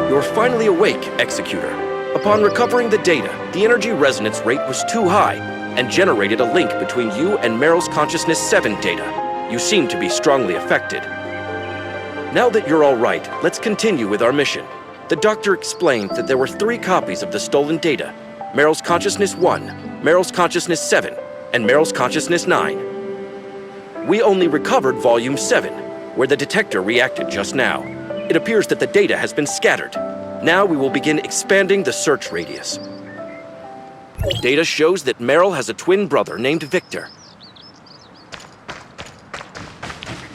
You're finally awake, Executor. Upon recovering the data, the energy resonance rate was too high and generated a link between you and Meryl's Consciousness 7 data. You seem to be strongly affected. Now that you're all right, let's continue with our mission. The doctor explained that there were 3 copies of the stolen data: Meryl's Consciousness 1, Meryl's Consciousness 7, and Meryl's Consciousness 9. We only recovered Volume 7, where the detector reacted just now. It appears that the data has been scattered. Now we will begin expanding the search radius. Data shows that Meryl has a twin brother named Victor.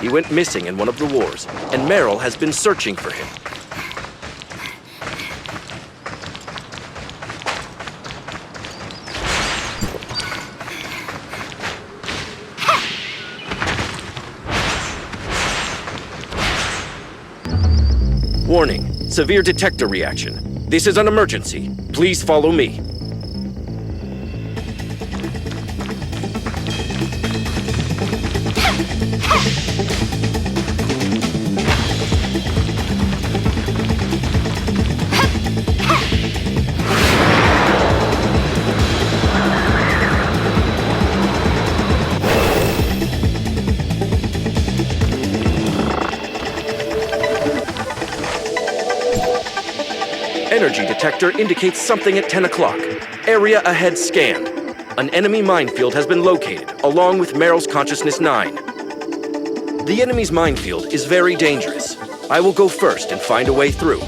He went missing in one of the wars, and Meryl has been searching for him. Warning, severe detector reaction. This is an emergency. Please follow me. Energy detector indicates something at 10 o'clock. Area ahead scanned. An enemy minefield has been located, along with Meryl's Consciousness 9. The enemy's minefield is very dangerous. I will go first and find a way through.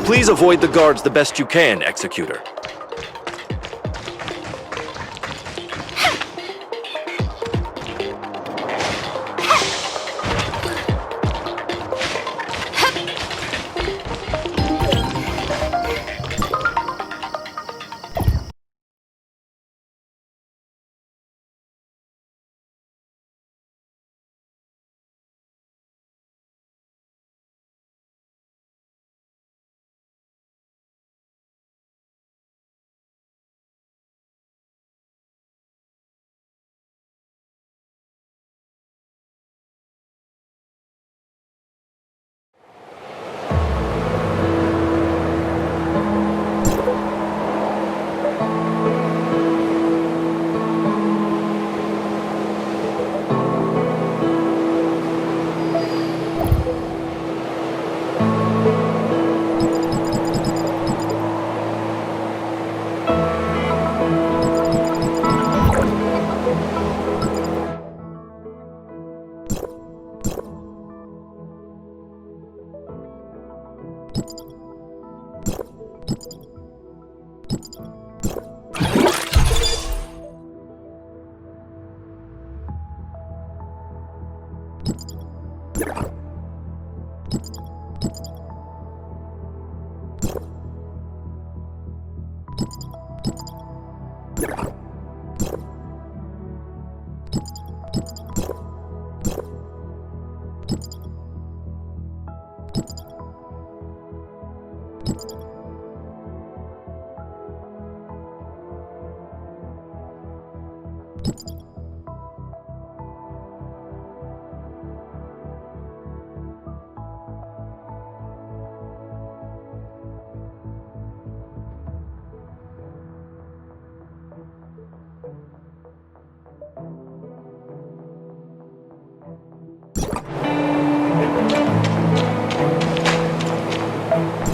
Please avoid the guards the best you can, Executor.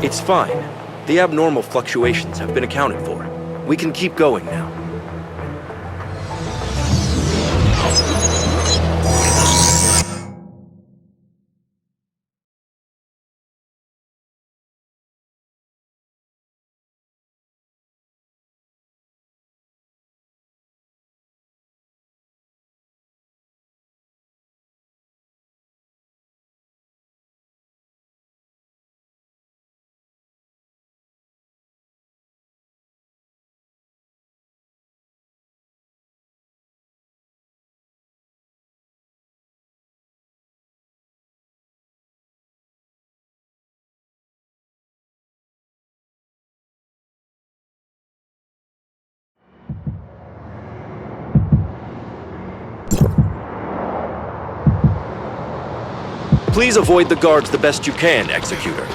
It's fine. The abnormal fluctuations have been accounted for. We can keep going now. Please avoid the guards the best you can, Executor.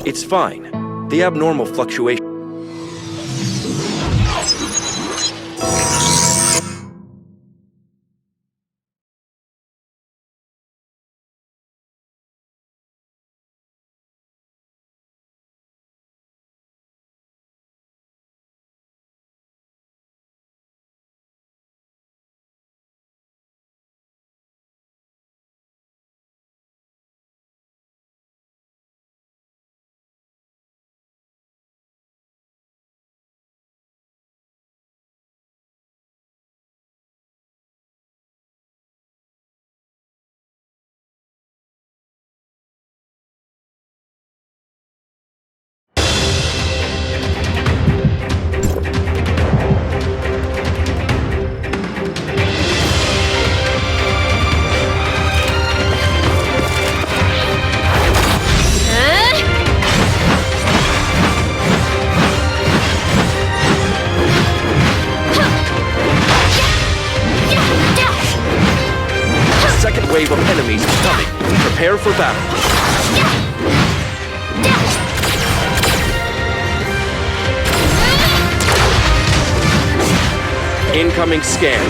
It's fine. The abnormal fluctuation. Wave of enemies is coming. Prepare for battle. Incoming scan.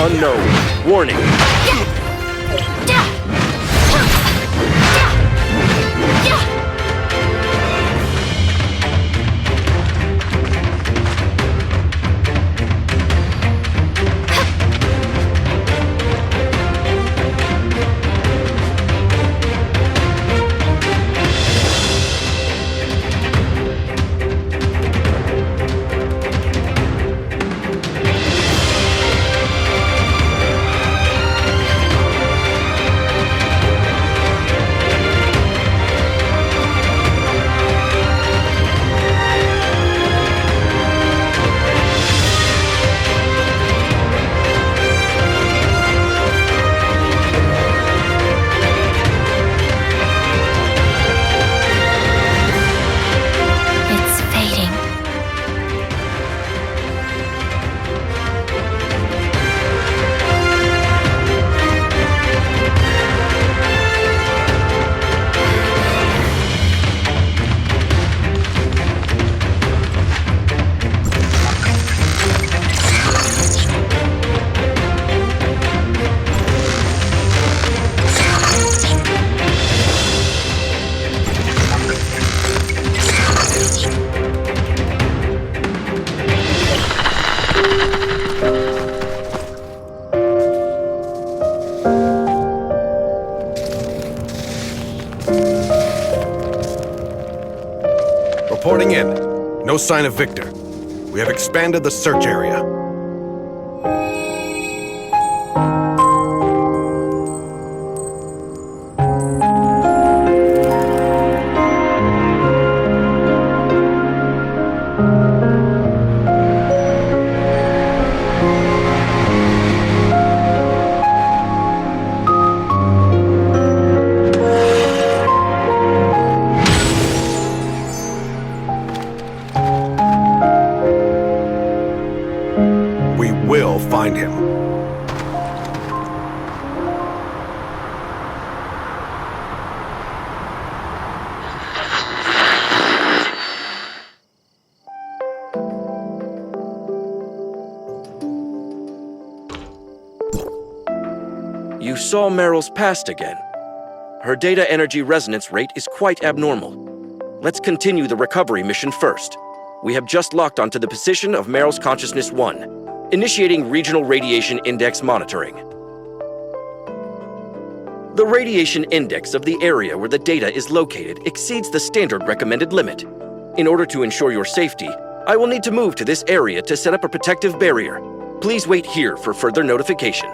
Unknown. Warning. Reporting in. No sign of Victor. We have expanded the search area. We will find him. You saw Meryl's past again. Her data energy resonance rate is quite abnormal. Let's continue the recovery mission first. We have just locked onto the position of Meryl's Consciousness 1, initiating Regional Radiation Index monitoring. The radiation index of the area where the data is located exceeds the standard recommended limit. In order to ensure your safety, I will need to move to this area to set up a protective barrier. Please wait here for further notification.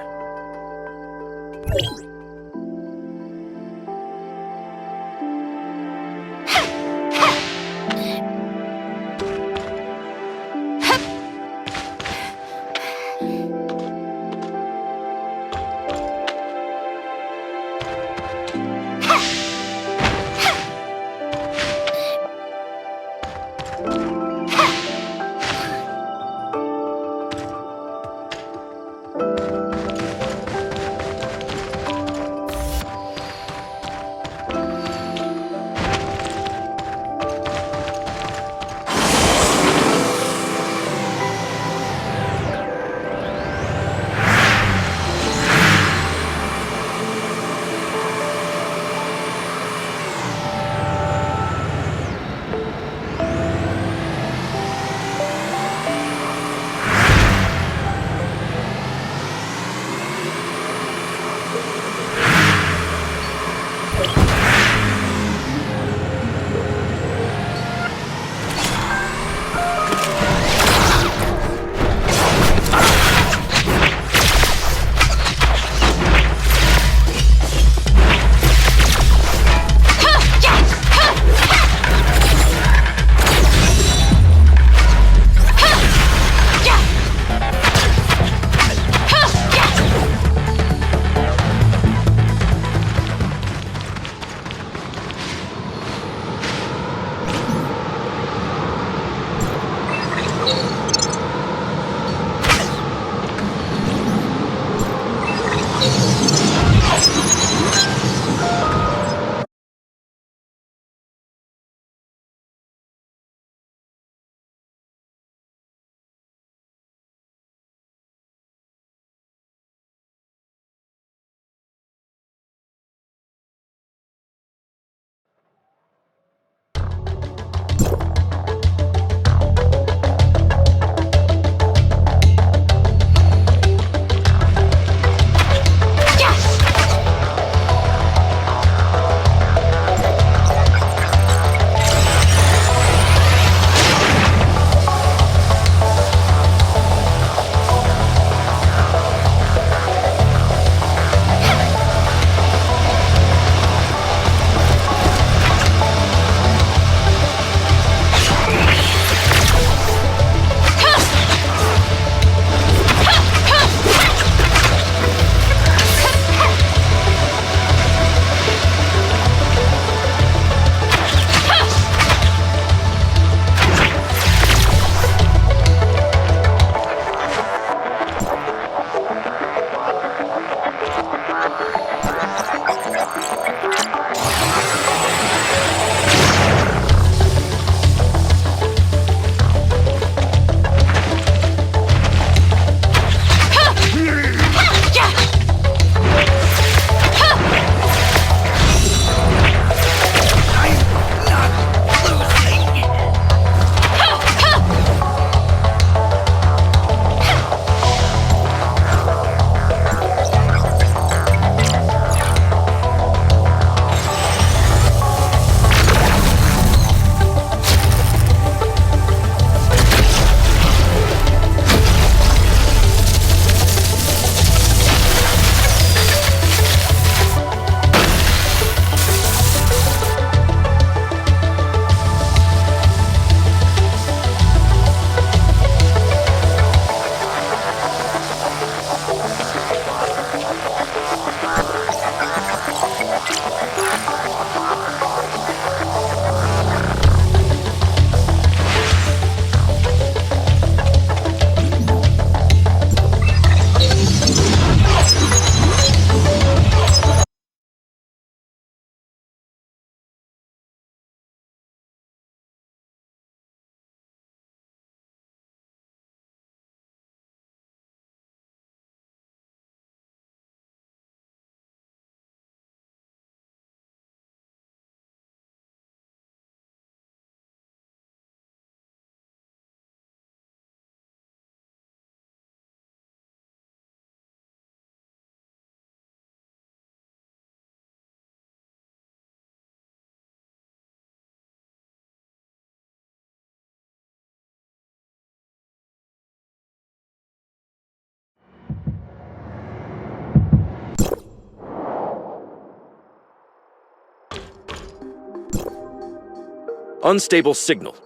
Unstable signal.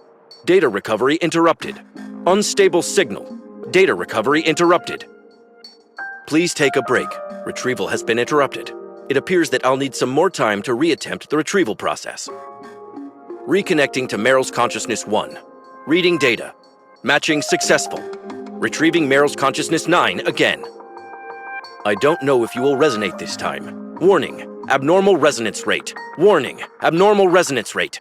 Data recovery interrupted. Unstable signal. Data recovery interrupted. Please take a break. Retrieval has been interrupted. It appears that I'll need some more time to reattempt the retrieval process. Reconnecting to Meryl's Consciousness 1. Reading data. Matching successful. Retrieving Meryl's Consciousness 9 again. I don't know if you will resonate this time. Warning. Abnormal resonance rate. Warning. Abnormal resonance rate.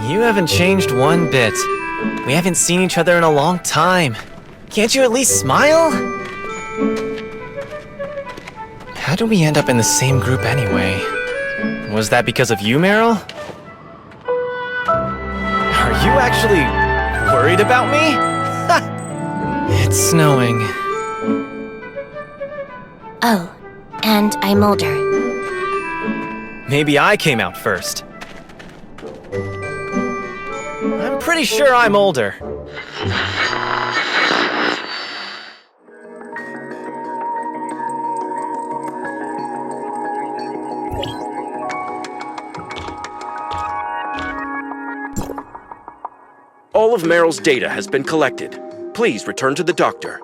You haven't changed one bit. We haven't seen each other in a long time. Can't you at least smile? How did we end up in the same group anyway? Was that because of you, Meryl? Are you actually worried about me? It's snowing. Oh, and I'm older. Maybe I came out first. I'm pretty sure I'm older. All of Meryl's data has been collected. Please return to the doctor.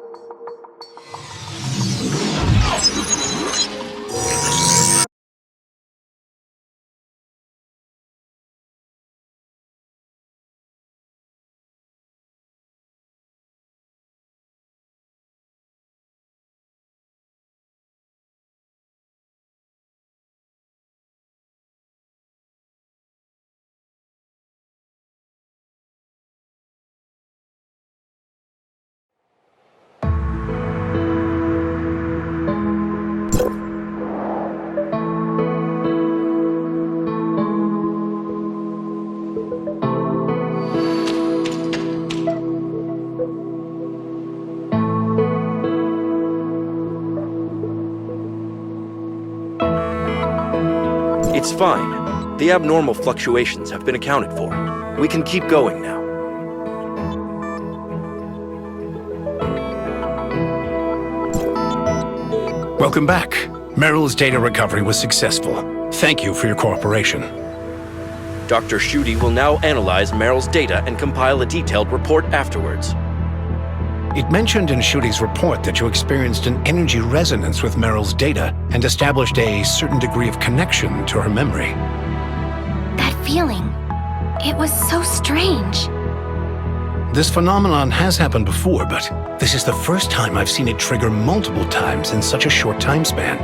It's fine. The abnormal fluctuations have been accounted for. We can keep going now. Welcome back. Meryl's data recovery was successful. Thank you for your cooperation. Dr. Schutte will now analyze Meryl's data and compile a detailed report afterwards. It mentioned in Schutte's report that you experienced an energy resonance with Meryl's data and established a certain degree of connection to her memory. That feeling, it was so strange. This phenomenon has happened before, but this is the first time I've seen it trigger multiple times in such a short time span.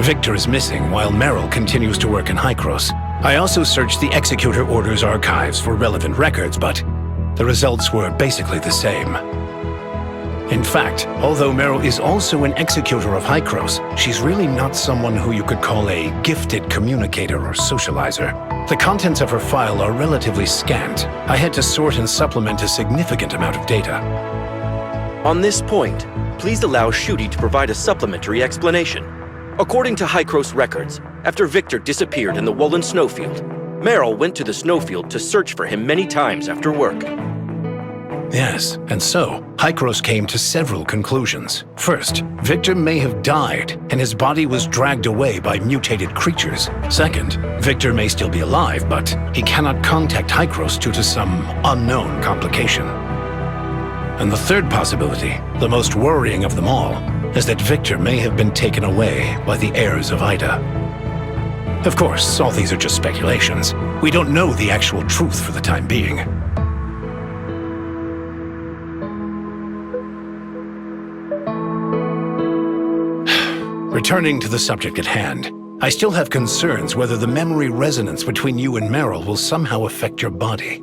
Victor is missing while Meryl continues to work in Hycross. I also searched the Executor Order's archives for relevant records, but the results were basically the same. In fact, although Meryl is also an executor of Hykros, she's really not someone who you could call a gifted communicator or socializer. The contents of her file are relatively scant. I had to sort and supplement a significant amount of data. On this point, please allow Shooty to provide a supplementary explanation. According to Hykros records, after Victor disappeared in the Woolen snowfield, Meryl went to the snowfield to search for him many times after work. Yes, and so, Hykros came to several conclusions. First, Victor may have died, and his body was dragged away by mutated creatures. Second, Victor may still be alive, but he cannot contact Hykros due to some unknown complication. And the third possibility, the most worrying of them all, is that Victor may have been taken away by the heirs of Ida. Of course, all these are just speculations. We don't know the actual truth for the time being. Returning to the subject at hand, I still have concerns whether the memory resonance between you and Meryl will somehow affect your body.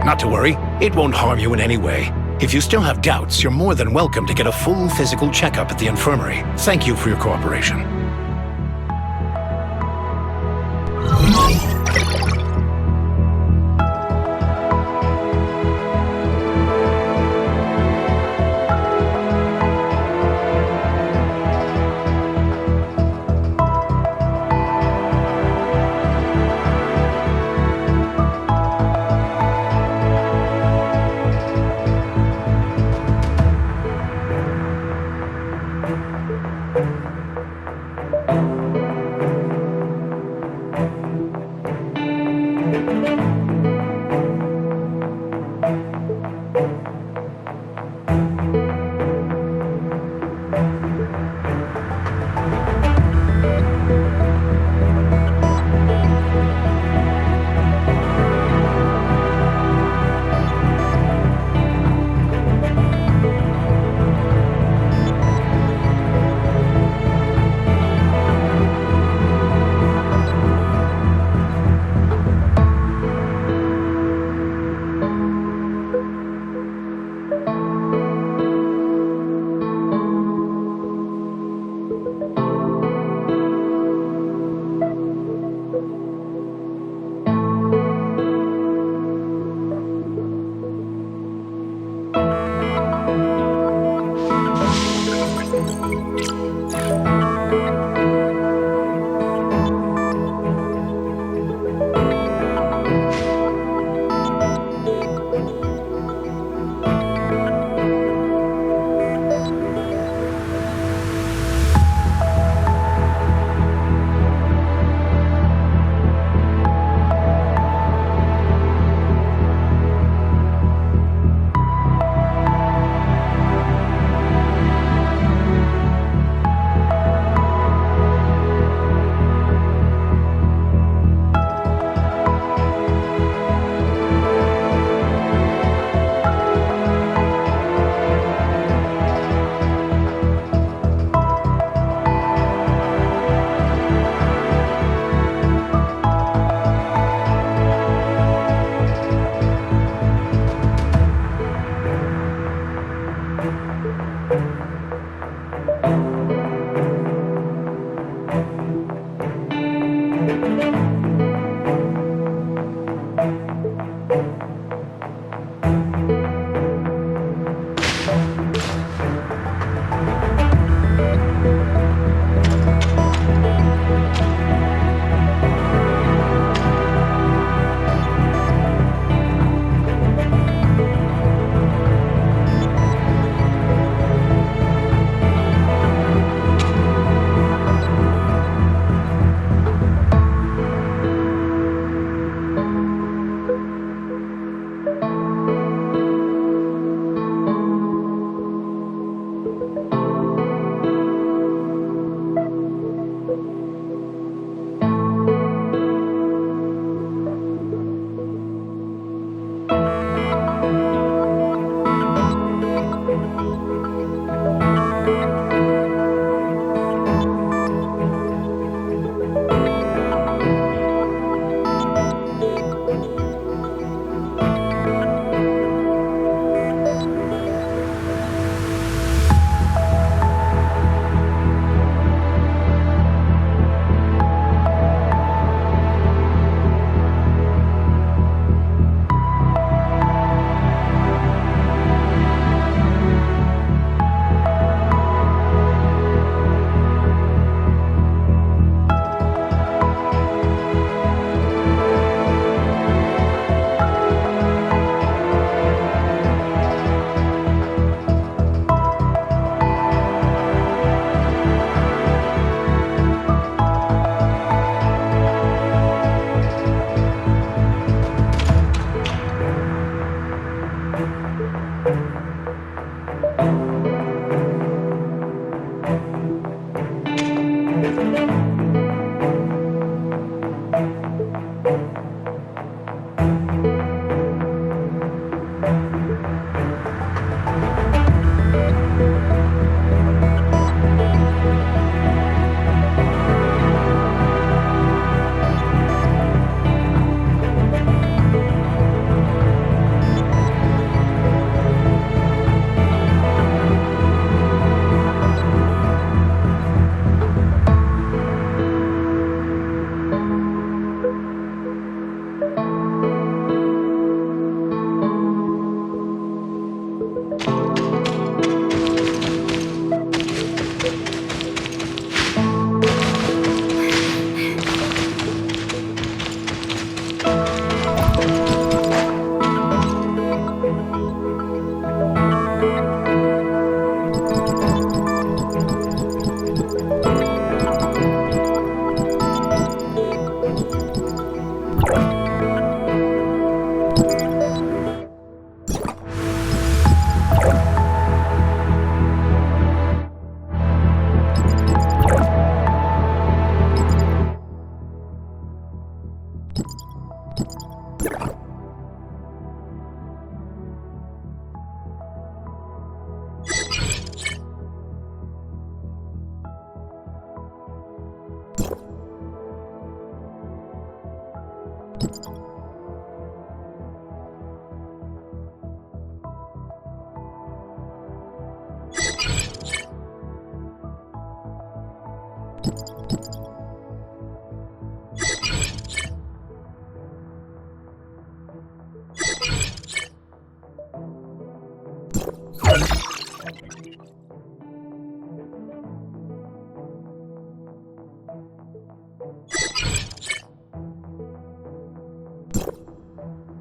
Not to worry, it won't harm you in any way. If you still have doubts, you're more than welcome to get a full physical checkup at the infirmary. Thank you for your cooperation.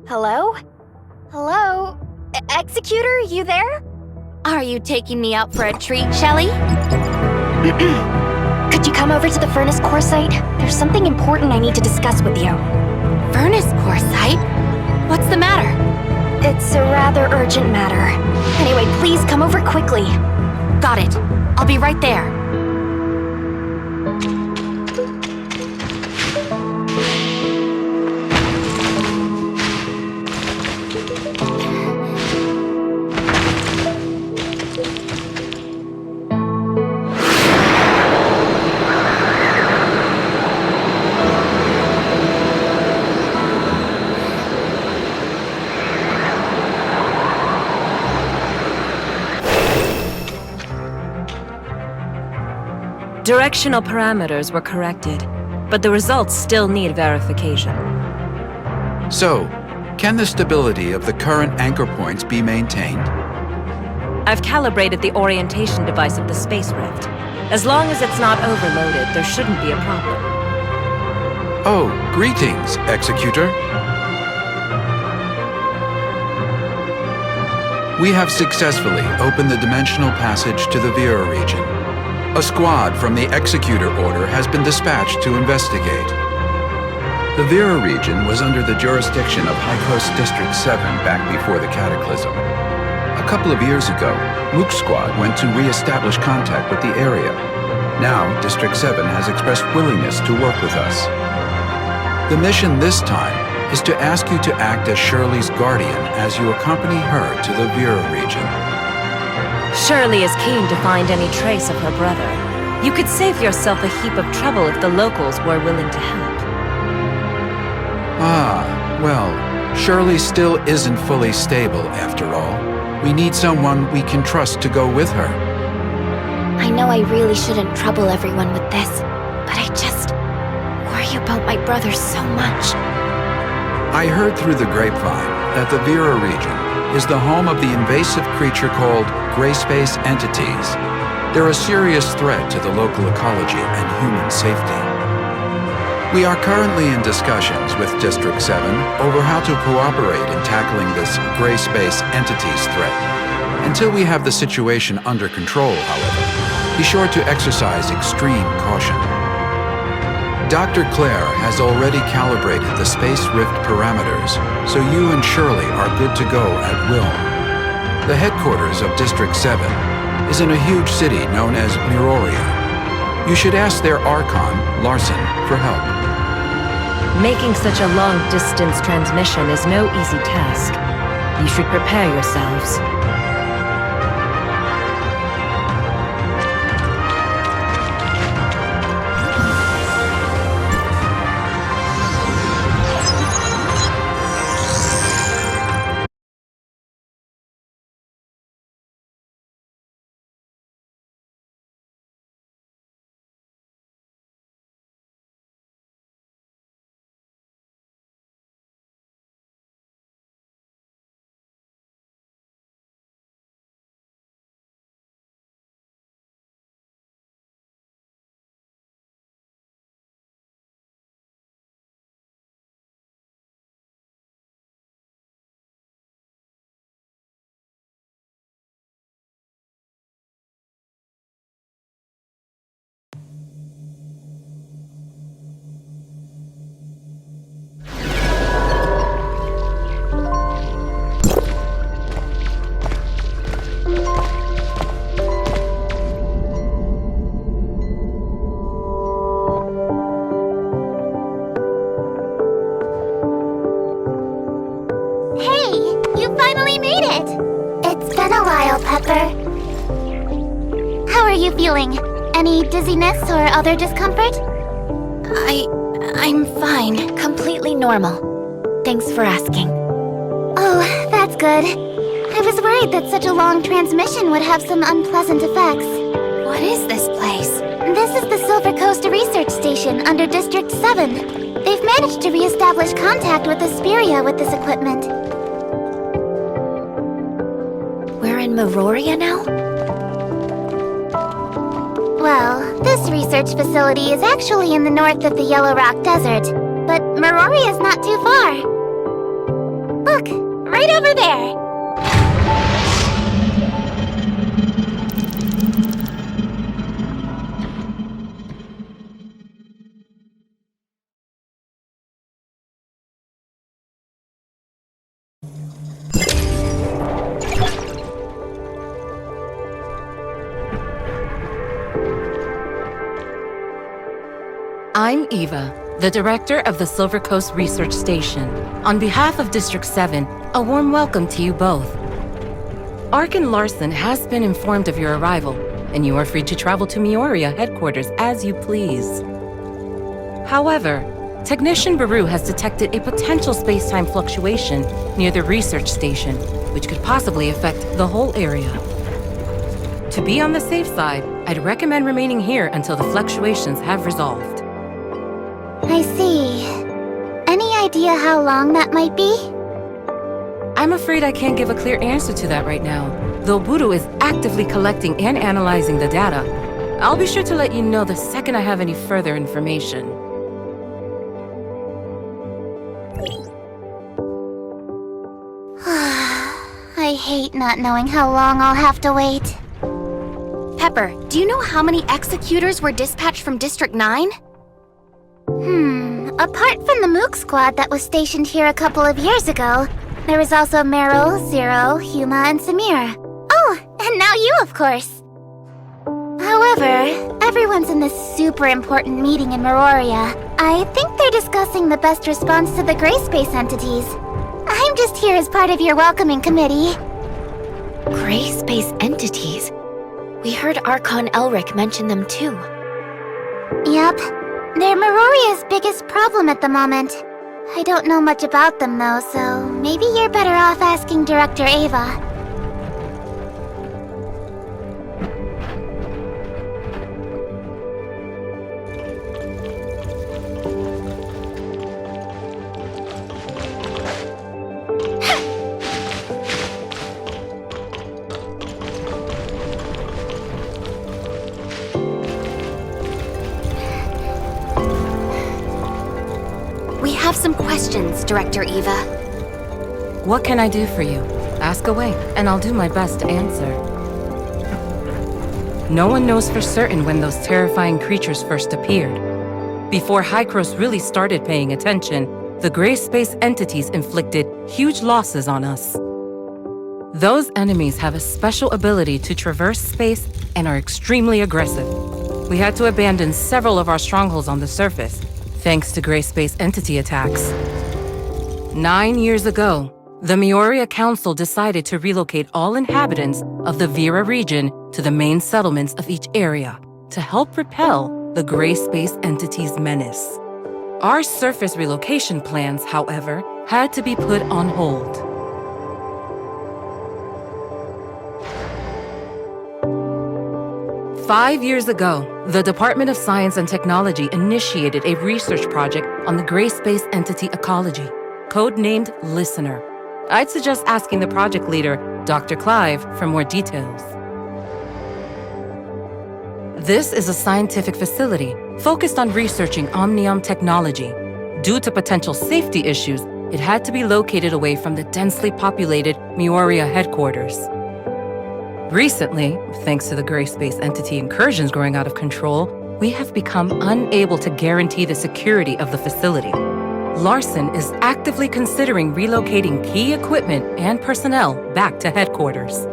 Hello? Hello? Executor, you there? Are you taking me out for a treat, Shelley? Could you come over to the furnace core site? There's something important I need to discuss with you. Furnace core site? What's the matter? It's a rather urgent matter. Anyway, please come over quickly. Got it. I'll be right there. Directional parameters were corrected, but the results still need verification. So, can the stability of the current anchor points be maintained? I've calibrated the orientation device of the Space Rift. As long as it's not overloaded, there shouldn't be a problem. Oh, greetings, Executor. We have successfully opened the dimensional passage to the Vera region. A squad from the Executor Order has been dispatched to investigate. The Vera region was under the jurisdiction of Hykros District 7 back before the Cataclysm. A couple of years ago, Mook's squad went to re-establish contact with the area. Now, District 7 has expressed willingness to work with us. The mission this time is to ask you to act as Shirley's guardian as you accompany her to the Vera region. Shirley is keen to find any trace of her brother. You could save yourself a heap of trouble if the locals were willing to help. Ah, well, Shirley still isn't fully stable after all. We need someone we can trust to go with her. I know I really shouldn't trouble everyone with this, but I just worry about my brother so much. I heard through the grapevine that the Vera region is the home of the invasive creature called Gray Space Entities. They're a serious threat to the local ecology and human safety. We are currently in discussions with District 7 over how to cooperate in tackling this Gray Space Entities threat. Until we have the situation under control, however, be sure to exercise extreme caution. Dr. Claire has already calibrated the Space Rift parameters, so you and Shirley are good to go at will. The headquarters of District 7 is in a huge city known as Miroria. You should ask their Archon, Larson, for help. Making such a long-distance transmission is no easy task. You should prepare yourselves. Feeling? Any dizziness or other discomfort? I'm fine. Completely normal. Thanks for asking. Oh, that's good. I was worried that such a long transmission would have some unpleasant effects. What is this place? This is the Silver Coast Research Station under District 7. They've managed to re-establish contact with Asperia with this equipment. We're in Miroria now? Well, this research facility is actually in the north of the Yellow Rock Desert, but Miroria is not too far. Look, right over there. I'm Eva, the director of the Silver Coast Research Station. On behalf of District 7, a warm welcome to you both. Archon Larson has been informed of your arrival, and you are free to travel to Miroria headquarters as you please. However, Technician Baru has detected a potential space-time fluctuation near the research station, which could possibly affect the whole area. To be on the safe side, I'd recommend remaining here until the fluctuations have resolved. I see. Any idea how long that might be? I'm afraid I can't give a clear answer to that right now, though Buru is actively collecting and analyzing the data. I'll be sure to let you know the second I have any further information. I hate not knowing how long I'll have to wait. Pepper, do you know how many executors were dispatched from District 9? Apart from the Mook squad that was stationed here a couple of years ago, there was also Meryl, Zero, Huma, and Samir. Oh, and now you, of course. However, everyone's in this super important meeting in Miroria. I think they're discussing the best response to the gray space entities. I'm just here as part of your welcoming committee. Gray space entities? We heard Archon Elric mention them too. Yep. They're Miroria's biggest problem at the moment. I don't know much about them though, so maybe you're better off asking Director Ava. We have some questions, Director Eva. What can I do for you? Ask away, and I'll do my best to answer. No one knows for certain when those terrifying creatures first appeared. Before Hykros really started paying attention, the gray space entities inflicted huge losses on us. Those enemies have a special ability to traverse space and are extremely aggressive. We had to abandon several of our strongholds on the surface, thanks to gray space entity attacks. 9 years ago, the Mioria Council decided to relocate all inhabitants of the Vera region to the main settlements of each area to help repel the gray space entity's menace. Our surface relocation plans, however, had to be put on hold. Five years ago, the Department of Science and Technology initiated a research project on the gray space entity ecology, codenamed Listener. I'd suggest asking the project leader, Dr. Clive, for more details. This is a scientific facility focused on researching Omnium technology. Due to potential safety issues, it had to be located away from the densely populated Mioria headquarters. Recently, thanks to the gray space entity incursions growing out of control, we have become unable to guarantee the security of the facility. Larson is actively considering relocating key equipment and personnel back to headquarters.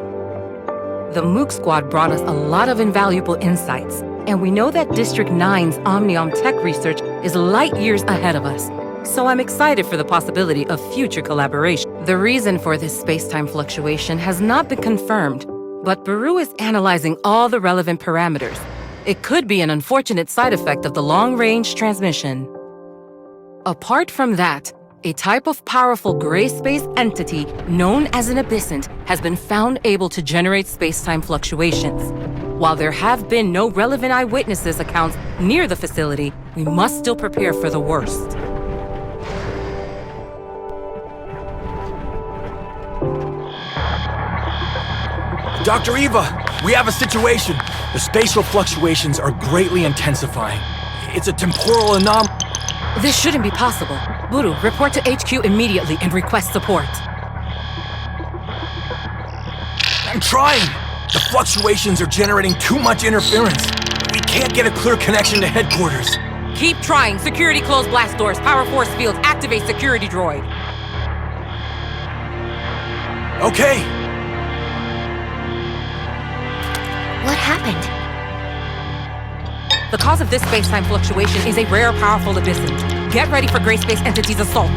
The Mook Squad brought us a lot of invaluable insights, and we know that District 9's Omnium tech research is light years ahead of us, so I'm excited for the possibility of future collaboration. The reason for this space-time fluctuation has not been confirmed, but Baru is analyzing all the relevant parameters. It could be an unfortunate side effect of the long-range transmission. Apart from that, a type of powerful gray space entity known as an abyssant has been found able to generate space-time fluctuations. While there have been no relevant eyewitnesses accounts near the facility, we must still prepare for the worst. Dr. Eva, we have a situation. The spatial fluctuations are greatly intensifying. It's a temporal anomaly. This shouldn't be possible. Buru, report to HQ immediately and request support. I'm trying. The fluctuations are generating too much interference. We can't get a clear connection to headquarters. Keep trying. Security close blast doors. Power force fields. Activate security droid. Okay. What happened? The cause of this space-time fluctuation is a rare, powerful abyssant. Get ready for Gray Space Entity's assault.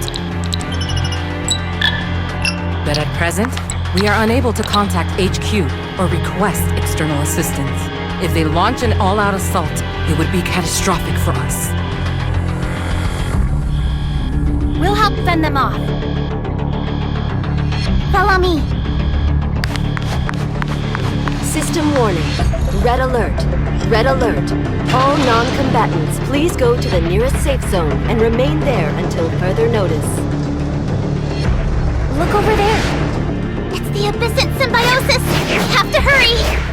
But at present, we are unable to contact HQ or request external assistance. If they launch an all-out assault, it would be catastrophic for us. We'll help fend them off. Follow me. System warning. Red alert. Red alert. All non-combatants, please go to the nearest safe zone and remain there until further notice. Look over there. It's the Abyssant symbiosis. We have to hurry.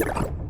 Yeah.